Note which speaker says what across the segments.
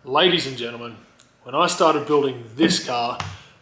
Speaker 1: Ladies and gentlemen, when I started building this car,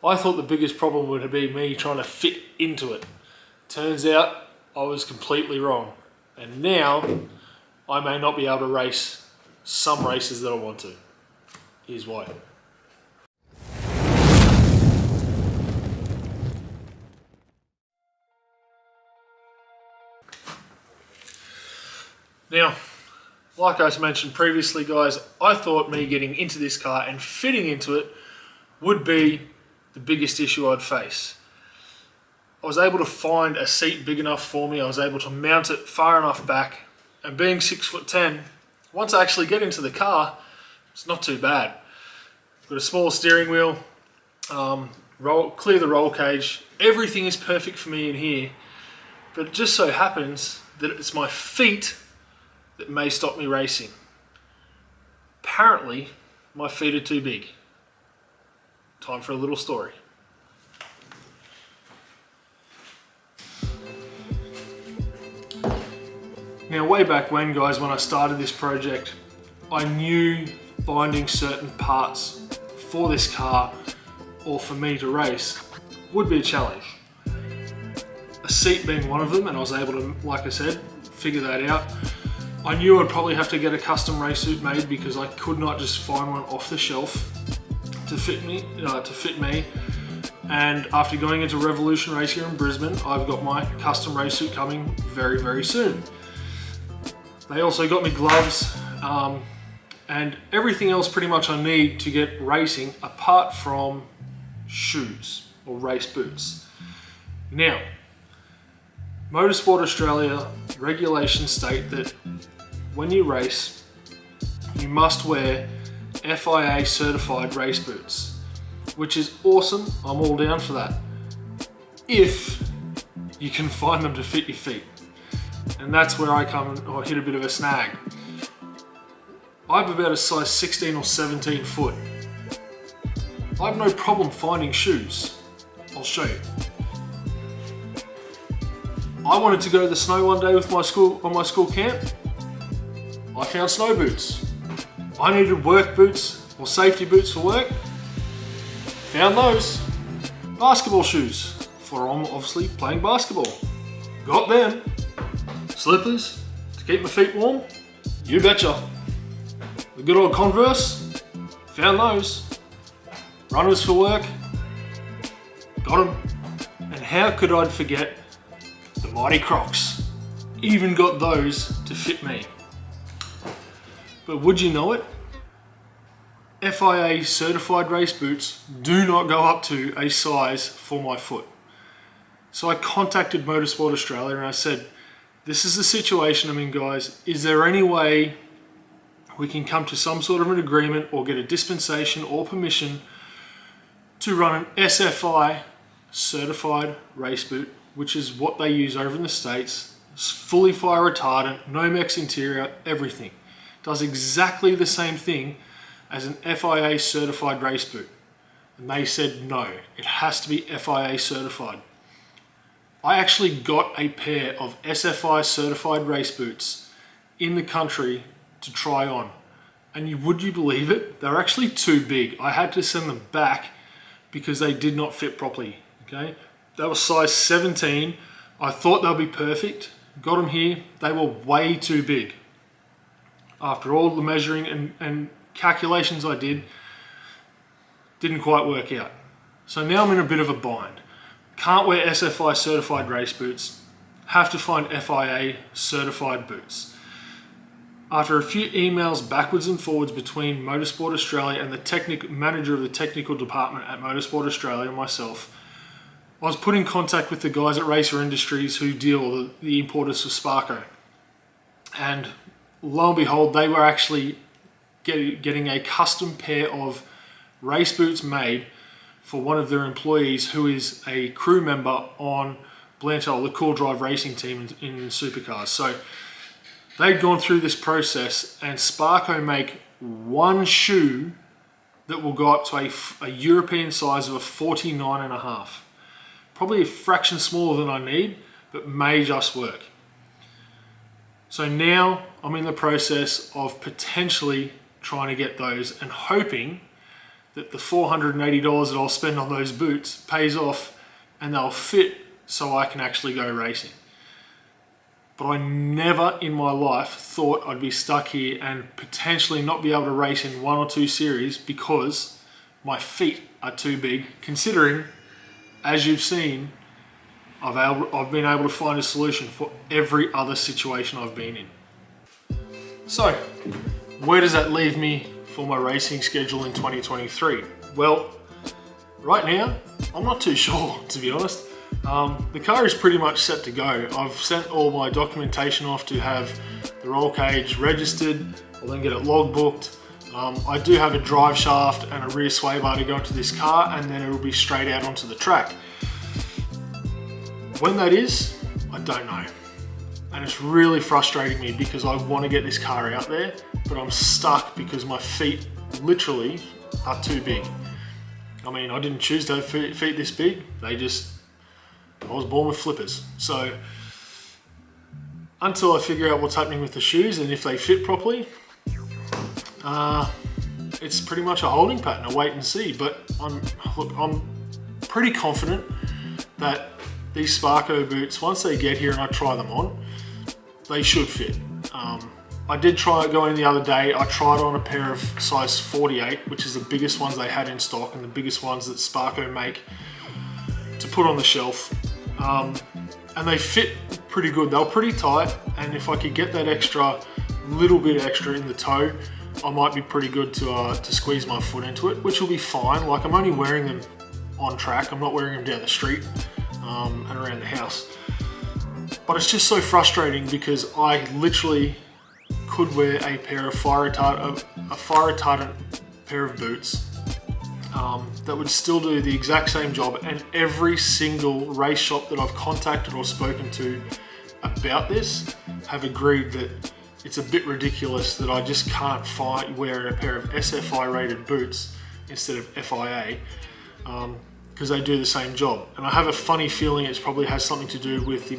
Speaker 1: I thought the biggest problem would be me trying to fit into it. Turns out I was completely wrong. And now I may not be able to race some races that I want to. Here's why. Now, like I mentioned previously, guys, I thought me getting into this car and fitting into it would be the biggest issue I'd face. I was able to find a seat big enough for me. I was able to mount it far enough back, and being 6'10", once I actually get into the car, it's not too bad. I've got a small steering wheel, clear the roll cage. Everything is perfect for me in here, but it just so happens that it's my feet that may stop me racing. Apparently, my feet are too big. Time for a little story. Now, way back when, guys, when I started this project, I knew finding certain parts for this car or for me to race would be a challenge. A seat being one of them, and I was able to, like I said, figure that out. I knew I'd probably have to get a custom race suit made because I could not just find one off the shelf to fit me. And after going into Revolution Race here in Brisbane, I've got my custom race suit coming very, very soon. They also got me gloves and everything else pretty much I need to get racing apart from shoes or race boots. Now, Motorsport Australia regulations state that when you race, you must wear FIA certified race boots, which is awesome. I'm all down for that, if you can find them to fit your feet. And that's where I hit a bit of a snag. I'm about a size 16 or 17 foot. I have no problem finding shoes. I'll show you. I wanted to go to the snow one day with my school on my school camp. I found snow boots. I needed work boots or safety boots for work. Found those. Basketball shoes for obviously playing basketball. Got them. Slippers to keep my feet warm. You betcha. The good old Converse. Found those. Runners for work. Got them. And how could I forget the mighty Crocs? Even got those to fit me. But would you know it? FIA certified race boots do not go up to a size for my foot. So I contacted Motorsport Australia and I said, this is the situation I'm in, guys. Is there any way we can come to some sort of an agreement or get a dispensation or permission to run an SFI certified race boot, which is what they use over in the States. It's fully fire retardant, Nomex interior, everything. Does exactly the same thing as an FIA certified race boot. And they said no, it has to be FIA certified. I actually got a pair of SFI certified race boots in the country to try on. And would you believe it? They're actually too big. I had to send them back because they did not fit properly, okay? They were size 17. I thought they'll be perfect. Got them here. They were way too big. After all the measuring and calculations I did, didn't quite work out. So now I'm in a bit of a bind. Can't wear SFI certified race boots. Have to find FIA certified boots. After a few emails backwards and forwards between Motorsport Australia and the manager of the technical department at Motorsport Australia and myself, I was put in contact with the guys at Racer Industries who deal the importers of Sparco. And lo and behold, they were actually getting a custom pair of race boots made for one of their employees who is a crew member on Blanchard, the Cool Drive racing team in supercars. So they'd gone through this process, and Sparco make one shoe that will go up to a European size of a 49.5. Probably a fraction smaller than I need, but may just work. So now I'm in the process of potentially trying to get those and hoping that the $480 that I'll spend on those boots pays off and they'll fit so I can actually go racing. But I never in my life thought I'd be stuck here and potentially not be able to race in 1 or 2 series because my feet are too big, considering, as you've seen, I've been able to find a solution for every other situation I've been in. So, where does that leave me for my racing schedule in 2023? Well, right now, I'm not too sure, to be honest. The car is pretty much set to go. I've sent all my documentation off to have the roll cage registered. I'll then get it log booked. I do have a drive shaft and a rear sway bar to go into this car, and then it will be straight out onto the track. When that is, I don't know. And it's really frustrating me because I want to get this car out there, but I'm stuck because my feet literally are too big. I mean, I didn't choose to have feet this big. I was born with flippers. So until I figure out what's happening with the shoes and if they fit properly, it's pretty much a holding pattern, a wait and see. But I'm pretty confident that these Sparko boots, once they get here and I try them on, they should fit. I did try it going the other day. I tried on a pair of size 48, which is the biggest ones they had in stock and the biggest ones that Sparko make to put on the shelf. And they fit pretty good. They were pretty tight, and if I could get that little bit extra in the toe, I might be pretty good to squeeze my foot into it, which will be fine. Like, I'm only wearing them on track. I'm not wearing them down the street and around the house. But it's just so frustrating because I literally could wear a pair of fire retardant pair of boots that would still do the exact same job, and every single race shop that I've contacted or spoken to about this have agreed that it's a bit ridiculous that I just can't wear a pair of SFI rated boots instead of FIA because they do the same job. And I have a funny feeling it probably has something to do with the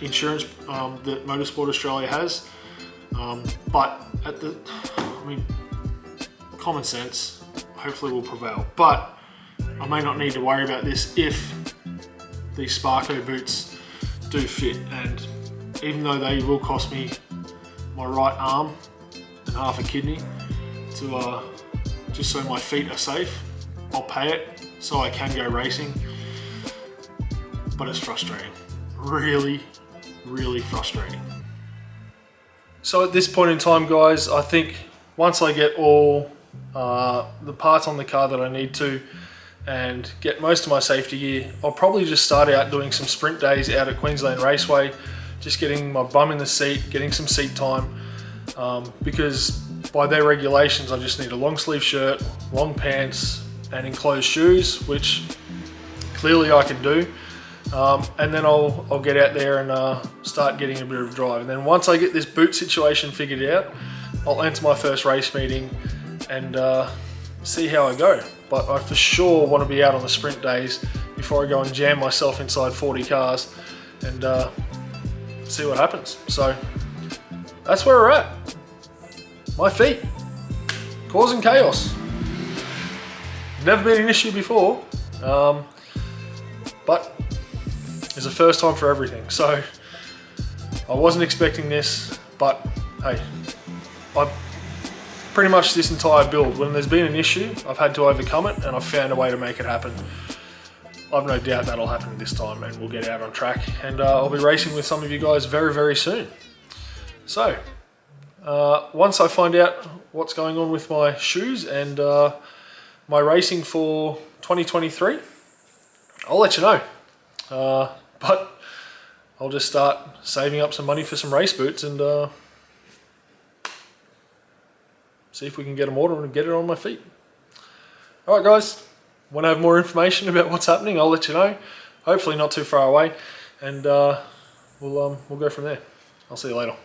Speaker 1: insurance that Motorsport Australia has. But common sense hopefully will prevail. But I may not need to worry about this if these Sparko boots do fit. And even though they will cost me my right arm and half a kidney to just so my feet are safe, I'll pay it so I can go racing. But it's frustrating. Really, really frustrating. So at this point in time, guys, I think once I get all the parts on the car that I need to and get most of my safety gear, I'll probably just start out doing some sprint days out at Queensland Raceway, just getting my bum in the seat, getting some seat time, because by their regulations I just need a long sleeve shirt, long pants and enclosed shoes, which clearly I can do. And then I'll get out there and start getting a bit of a drive. And then once I get this boot situation figured out, I'll enter my first race meeting and see how I go. But I for sure want to be out on the sprint days before I go and jam myself inside 40 cars and see what happens. So that's where we're at. My feet, causing chaos. Never been an issue before, but it's a first time for everything. So I wasn't expecting this, but hey, I've pretty much this entire build, when there's been an issue, I've had to overcome it and I've found a way to make it happen. I've no doubt that'll happen this time and we'll get out on track, and I'll be racing with some of you guys very, very soon. So once I find out what's going on with my shoes and my racing for 2023, I'll let you know. But I'll just start saving up some money for some race boots and see if we can get them ordered and get it on my feet. Alright guys, when I have more information about what's happening, I'll let you know. Hopefully not too far away, and we'll go from there. I'll see you later.